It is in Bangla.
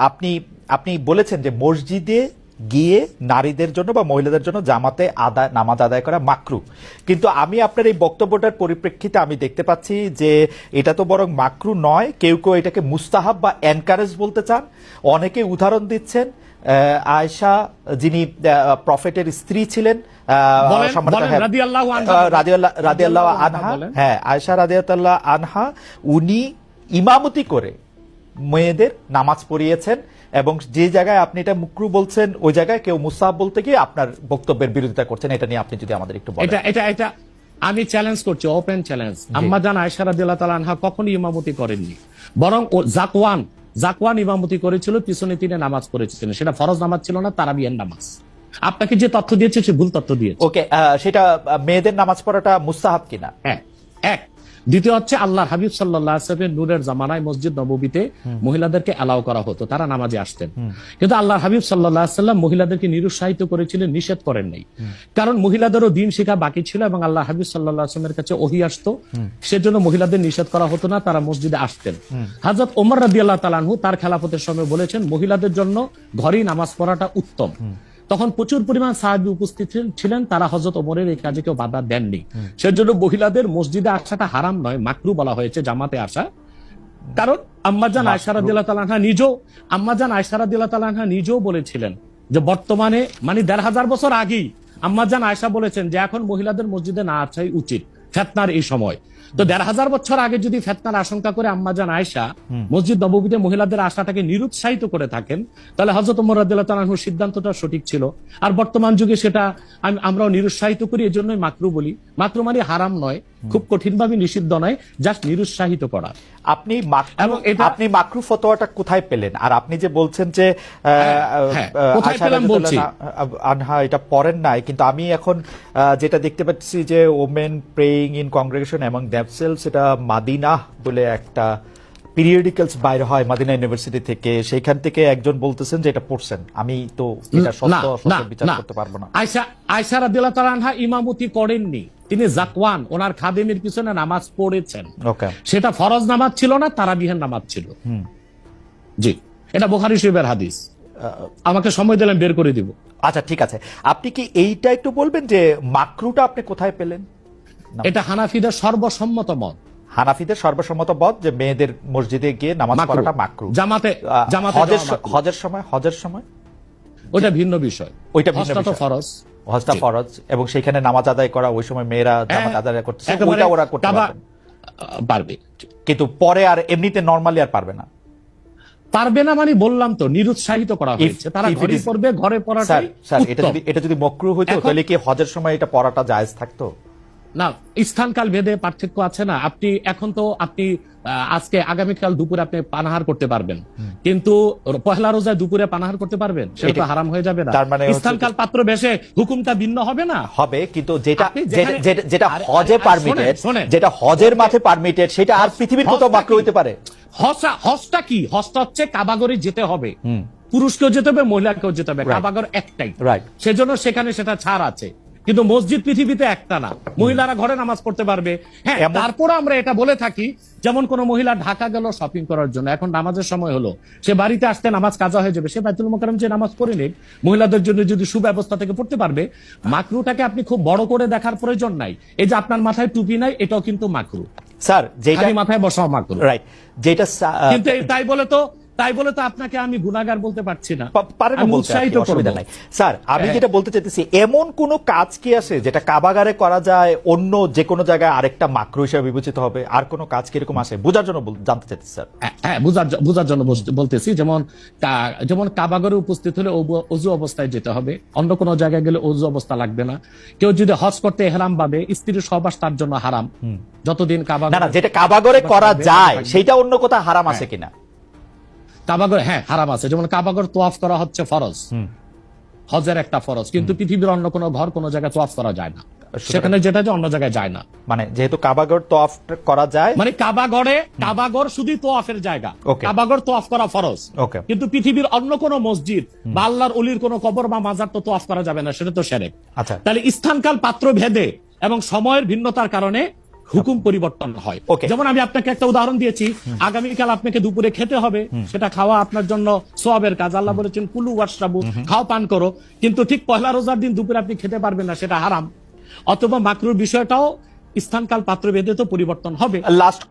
আপনি আপনি বলেছেন যে মসজিদে গিয়ে নারীদের জন্য বা মহিলাদের জন্য জামাতে নামাজ আদায় করা মাকরু, কিন্তু আমি আপনার এই বক্তব্যটার পরিপ্রেক্ষিতে আমি দেখতে পাচ্ছি যে এটা তো বরং মাকরু নয়, কেউ কেউ এটাকে মুস্তাহাব বা এনকারেজ বলতে চান। অনেকে উদাহরণ দিচ্ছেন আয়েশা যিনি প্রফেটের স্ত্রী ছিলেন, রাদিয়াল্লাহু আনহা, হ্যাঁ আয়েশা রাদিয়াল্লাহু আনহা, উনি ইমামতি করে মেয়েদের নামাজ পড়িয়েছেন, এবং যে জায়গায় আপনি এটা মুকরু বলছেন ওই জায়গায় কেউ মুস্তাহাব বলতে গিয়ে আপনার বক্তব্যের বিরোধিতা করছেন। এটা নিয়ে আপনি যদি আমাদের একটু বলেন। এটা আমি চ্যালেঞ্জ করছি, ওপেন চ্যালেঞ্জ। আম্মা জান আয়েশা রাদিয়াল্লাহু তাআলা আনহা কখনোই ইমামতি করেননি, বরং জাকওয়ান ইমামতি করেছিল, পিছনে তিনি নামাজ পড়েছিলেন। সেটা ফরজ নামাজ ছিল না, তারাবিয়ার নামাজ। আপনাকে যে তথ্য দিয়েছে সে ভুল তথ্য দিয়েছে। ওকে, সেটা মেয়েদের নামাজ পড়াটা মুস্তাহাব কিনা? এক দ্বিতীয় হচ্ছে আল্লাহর হাবিব সাল্লাল্লাহু আলাইহি ওয়াসাল্লামের নূরের জামানায় মসজিদ নববীতে মহিলাদেরকে অ্যালাউ করা হতো, তারা নামাজে আসতেন। কিন্তু আল্লাহর হাবিব সাল্লাল্লাহু আলাইহি ওয়াসাল্লাম মহিলাদেরকে নিরুৎসাহিত করেছিলেন, নিষেধ করেন নাই। কারণ মহিলাদেরও দিন শেখা বাকি ছিল এবং আল্লাহ হাবিব সাল্লাল্লাহু আলাইহি ওয়াসাল্লামের কাছে ওহী আসতো, সেজন্য মহিলাদের নিষেধ করা হতো না, তারা মসজিদে আসতেন। হযরত ওমর রাদিয়াল্লাহু তাআলা আনহু তার খেলাফতের সময় বলেছেন মহিলাদের জন্য ঘরেই নামাজ পড়াটা উত্তম। তখন প্রচুর পরিমাণ সাহাবী উপস্থিত ছিলেন, তারা হযরত ওমরের এই কাজে কেউ বাধা দেননি। সেজন্য মহিলাদের মসজিদে আসাটা হারাম নয়, মাকরু বলা হয়েছে জামাতে আসা। কারণ আম্মাজান আয়েশা রাদিয়াল্লাহু তাআলা আনহা নিজেও বলেছিলেন যে বর্তমানে মানে ১৫০০ বছর আগেই আম্মাজান আয়েশা বলেছেন যে এখন মহিলাদের মসজিদে না আসাই উচিত ফিতনার এই সময়। তো ১৫০০ বছর আগে যদি ফিতনার আশঙ্কা করে আম্মাজান আয়েশা মসজিদ নববীতে মহিলাদের আসাটাকে নিরুৎসাহিত করে থাকেন, তাহলে হযরত ওমর রাদিয়াল্লাহু তাআলা আনহুর সিদ্ধান্তটা সঠিক ছিল। আর বর্তমান যুগে সেটা আমরাও নিরুৎসাহিত করি, এজন্যই মাকরু বলি। মাকরু মানে হারাম নয়, খুব কঠিনভাবে নিষিদ্ধ নয়, জাস্ট নিরুৎসাহিত করা। আপনি মাকরু ফতোয়াটা কোথায় পেলেন? আর আপনি যে বলছেন যে কোথায় পেলাম বলছি, আনহা এটা পড়েন নাই, কিন্তু আমি এখন যেটা দেখতে পাচ্ছি যে women praying in congregation among themselves, এটা মাদিনা বলে একটা পিরিয়ডিক্যালস বাইরে হয় মাদিনা ইউনিভার্সিটি থেকে, সেইখান থেকে একজন বলতেছেন যে এটা পড়ছেন। আমি তো এটা সত্য অসত্য বিচার করতে পারবো না। আয়েশা রাদিয়াল্লাহু তাআলা আনহা ইমামতি করেননি, তিনি জাকওয়ান ওনার খাদেমের পিছনে নামাজ পড়েছেন। সেটা ফরজ নামাজ ছিল না, তারাবিহের নামাজ ছিল। জি, এটা বুখারী শরীফের হাদিস। আমাকে সময় দিলেন, বের করে দিব। আচ্ছা ঠিক আছে, আপনি কি এইটা একটু বলবেন যে মাকরুটা আপনি কোথায় পেলেন? এটা হানাফিদের সর্বসম্মত মত। হানাফিদের সর্বসম্মত মত যে মেয়েদের মসজিদে গিয়ে নামাজ পড়াটা মাকরু। জামাতে হজের সময় ওইটা ভিন্ন বিষয়, ওইটা ফরজ, হজটা ফরজ, এবং সেখানে নামাজ আদায় করা ওই সময় মেয়েরা জামাত আদায় করতেছে, ওইটা ওরা করতে পারবে, কিন্তু পরে আর এমনিতে নরমালি আর পারবে না। পারবে না মানে বললাম তো, নিরুৎসাহিত করা হয়েছে, তারা ঘরে পড়বে, ঘরে পড়াটাই উত্তম। এটা যদি মাকরু হইতো তাহলে কি হজের সময় এটা পড়াটা জায়েজ থাকতো? না, স্থানকাল ভেদে পার্থক্য আছে না। আপনি এখন তো আজকে আগামীকাল দুপুরে আপনি পানাহার করতে পারবেন, কিন্তু পহেলা রোজায় দুপুরে পানাহার করতে পারবেন? সেটা তো হারাম হয়ে যাবে না? স্থানকাল পাত্র বেশে হুকুমটা ভিন্ন হবে না? হবে, কিন্তু যেটা হজে পারমিটেড, যেটা হজের মাঠে পারমিটেড, সেটা আর পৃথিবীর কোথাও মাকরু হইতে পারে? হজটা কি? হজটা হচ্ছে কাবাগরে যেতে হবে, পুরুষকেও যেতে হবে, মহিলাকেও যেতে হবে, কাবাগর একটাই, সেজন্য সেখানে সেটা ছাড় আছে। কিন্তু মসজিদ পৃথিবীতে একটা না, মহিলারা ঘরে নামাজ পড়তে পারবে। হ্যাঁ, তারপর আমরা এটা বলে থাকি, যেমন কোন মহিলা ঢাকা গেল শপিং করার জন্য, এখন নামাজের সময় হলো, সে বাড়িতে আসতে নামাজ কাজা হয়ে যাবে, সে বাইতুল মোকাররম যে নামাজ পড়ে নিক, মহিলাদের জন্য যদি সুব্যবস্থা থেকে পড়তে পারবে। মাকরুটাকে আপনি খুব বড় করে দেখার প্রয়োজন নাই। এই যে আপনার মাথায় টুপি নাই, এটাও কিন্তু মাকরু স্যার, যেটা মাথায় বসাও মাকরু, রাইট। যেটা কিন্তু তাই বলে তো আপনাকে আমি গুনাহগার বলতে পারছি না, স্যার। আমি যেটা বলতে চাইতেছি, এমন কোন কাজ কি আছে যেটা কাবাগারে করা যায়, অন্য যে কোনো জায়গায় আরেকটা মাকরু হিসেবে বিবেচিত হবে? আর কোন কাজ কি এরকম আছে? বোঝার জন্য জানতে চাইতেছি স্যার। হ্যাঁ, বোঝার জন্য বলতেছি। যেমন কাবাগারে উপস্থিত হলে ওযু অবস্থায় যেতে হবে, অন্য কোনো জায়গায় গেলে ওযু অবস্থা লাগবে না। কেউ যদি হজ করতে ইহরাম ভাবে, স্ত্রীর সহবাস তার জন্য হারাম যতদিন কাবাগারে, না যেটা কাবাগারে করা যায় সেটা অন্য কোথাও হারাম আছে কিনা? কাবাগর, হ্যাঁ হারাম আছে। যেমন কাবাগর তোয়াফ করা হচ্ছে ফরজ, হজের একটা ফরজ, কিন্তু পৃথিবীর অন্য কোনো ঘর কোনো জায়গায় তোয়াফ করা যায় না, সেখানে যেটা অন্য জায়গায় যায় না। মানে যেহেতু কাবাগর তোয়াফ করা যায়, মানে কাবাগর শুধু তোয়াফের জায়গা, কাবাগর তোয়াফ করা ফরজ, কিন্তু পৃথিবীর অন্য কোন মসজিদ বা আল্লাহর ওলির কোন কবর বা মাজার তো তোয়াফ করা যাবে না, সেটা তো শিরক। তাহলে স্থানকাল পাত্র ভেদে এবং সময়ের ভিন্নতার কারণে হুকুম পরিবর্তন হয়। Okay. যেমন আমি আপনাকে একটা উদাহরণ দিয়েছি, আগামীকাল আপনাকে দুপুরে খেতে হবে, সেটা খাওয়া আপনার জন্য সওয়াবের কাজ। আল্লাহ বলেছেন কুলু ওয়াশরাবু, খাও পান করো, কিন্তু ঠিক পয়লা রোজার দিন দুপুরে আপনি খেতে পারবেন না, সেটা হারাম। অথবা মাকরুর বিষয়টাও স্থানকাল পাত্র ভেদে তো পরিবর্তন হবে। লাস্ট